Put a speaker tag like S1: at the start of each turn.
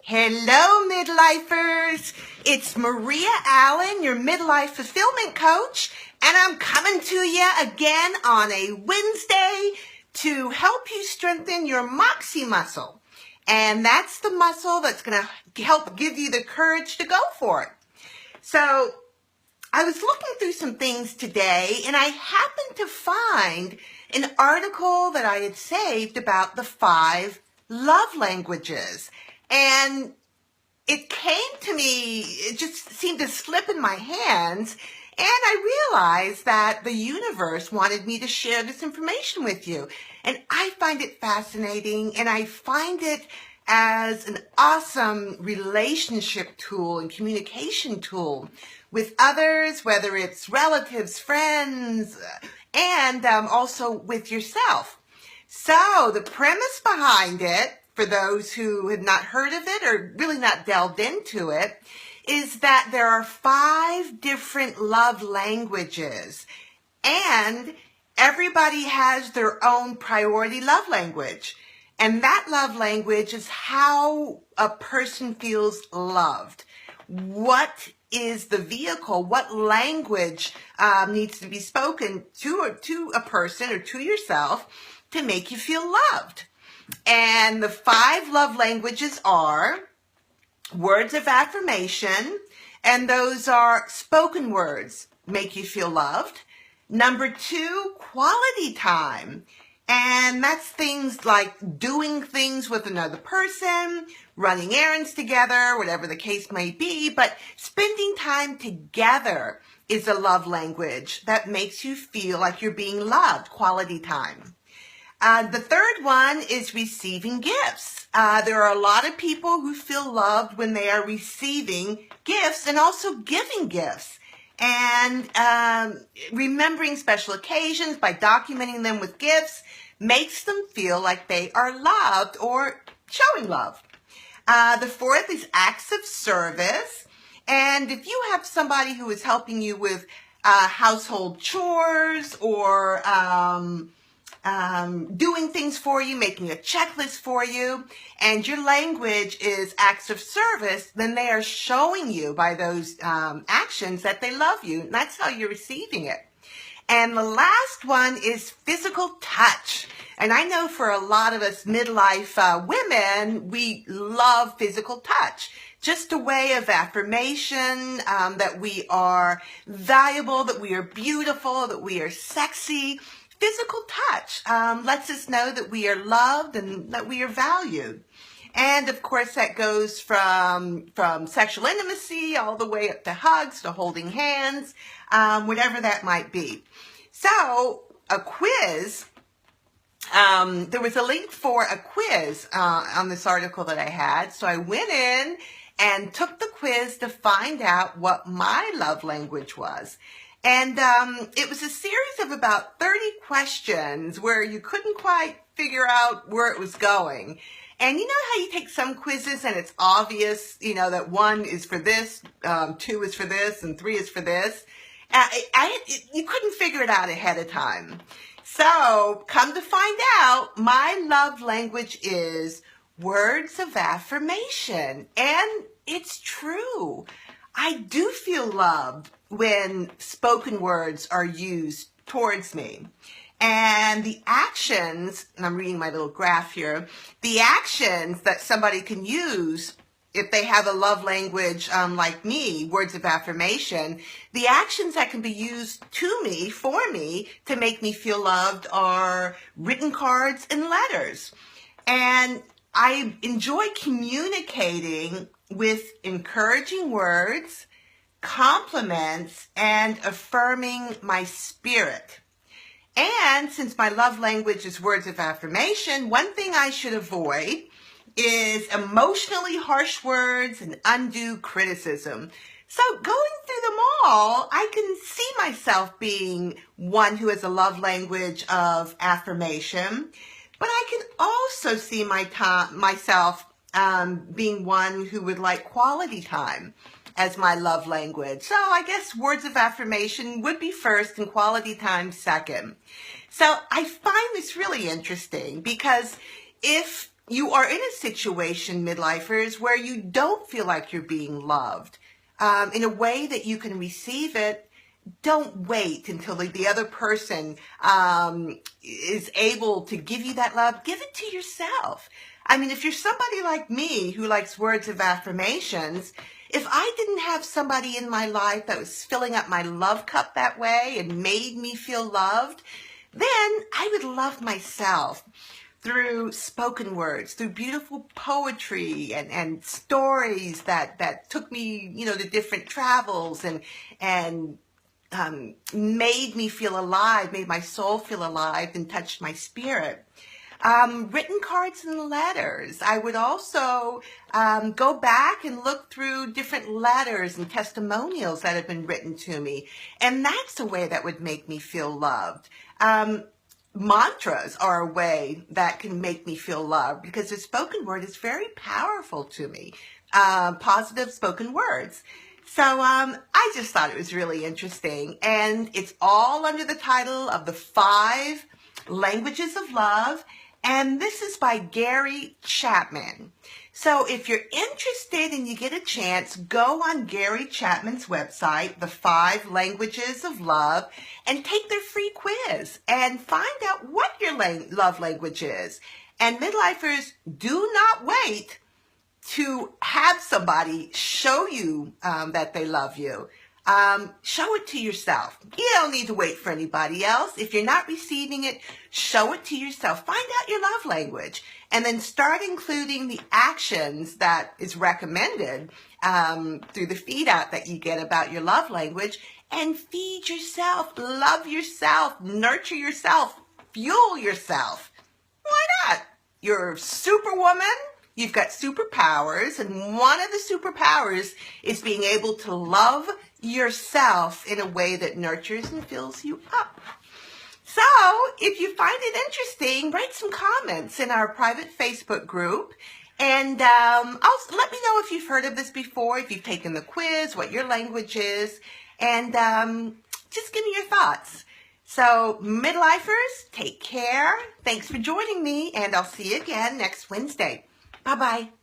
S1: Hello, midlifers. It's Maria Allen, your midlife fulfillment coach, and I'm coming to you again on a Wednesday to help you strengthen your moxie muscle. And that's the muscle that's going to help give you the courage to go for it. So I was looking through some things today, and I happened to find an article that I had saved about the 5 love languages. And it came to me, it just seemed to slip in my hands, and I realized that the universe wanted me to share this information with you. And I find it fascinating, and I find it as an awesome relationship tool and communication tool with others, whether it's relatives, friends, and also with yourself. So the premise behind it, for those who had not heard of it or really not delved into it, is that there are 5 different love languages, and everybody has their own priority love language. And that love language is how a person feels loved. What is the vehicle? What language needs to be spoken to a person or to yourself to make you feel loved? And the 5 love languages are words of affirmation, and those are spoken words, make you feel loved. Number 2, quality time. And that's things like doing things with another person, running errands together, whatever the case may be. But spending time together is a love language that makes you feel like you're being loved, quality time. The third one is receiving gifts. There are a lot of people who feel loved when they are receiving gifts and also giving gifts. And remembering special occasions by documenting them with gifts makes them feel like they are loved or showing love. The fourth is acts of service. And if you have somebody who is helping you with household chores or doing things for you, making a checklist for you, and your language is acts of service, then they are showing you by those actions that they love you. And that's how you're receiving it. And the last one is physical touch. And I know for a lot of us midlife women, we love physical touch. Just a way of affirmation that we are valuable, that we are beautiful, that we are sexy. Physical touch lets us know that we are loved and that we are valued. And of course that goes from sexual intimacy all the way up to hugs, to holding hands, whatever that might be. So a quiz, there was a link for a quiz on this article that I had. So I went in and took the quiz to find out what my love language was. And it was a series of about 30 questions where you couldn't quite figure out where it was going. And you know how you take some quizzes and it's obvious, you know, that 1 is for this, 2 is for this, and 3 is for this? You couldn't figure it out ahead of time. So come to find out, my love language is words of affirmation. And it's true. I do feel loved when spoken words are used towards me. And the actions, and I'm reading my little graph here, the actions that somebody can use if they have a love language like me, words of affirmation, the actions that can be used to me, for me, to make me feel loved are written cards and letters. And I enjoy communicating with encouraging words, compliments, and affirming my spirit. And since my love language is words of affirmation, one thing I should avoid is emotionally harsh words and undue criticism. So going through them all, I can see myself being one who has a love language of affirmation, but I can also see myself being one who would like quality time as my love language. So I guess words of affirmation would be first and quality time second. So I find this really interesting because if you are in a situation, midlifers, where you don't feel like you're being loved in a way that you can receive it, don't wait until the other person is able to give you that love. Give it to yourself. I mean, if you're somebody like me who likes words of affirmations, if I didn't have somebody in my life that was filling up my love cup that way and made me feel loved, then I would love myself through spoken words, through beautiful poetry and stories that took me, to different travels and made me feel alive, made my soul feel alive, and touched my spirit. Written cards and letters. I would also go back and look through different letters and testimonials that have been written to me. And that's a way that would make me feel loved. Mantras are a way that can make me feel loved because the spoken word is very powerful to me. Positive spoken words. So I just thought it was really interesting. And it's all under the title of the 5 Languages of Love. And this is by Gary Chapman. So if you're interested and you get a chance, go on Gary Chapman's website, The 5 Languages of Love, and take their free quiz and find out what your love language is. And midlifers, do not wait to have somebody show you that they love you. Show it to yourself. You don't need to wait for anybody else. If you're not receiving it, show it to yourself. Find out your love language and then start including the actions that is recommended through the feed out that you get about your love language, and feed yourself, love yourself, nurture yourself, fuel yourself. Why not? You're Superwoman. You've got superpowers, and one of the superpowers is being able to love yourself in a way that nurtures and fills you up. So, if you find it interesting, write some comments in our private Facebook group, and also let me know if you've heard of this before, if you've taken the quiz, what your language is, and just give me your thoughts. So, midlifers, take care. Thanks for joining me, and I'll see you again next Wednesday. Bye-bye.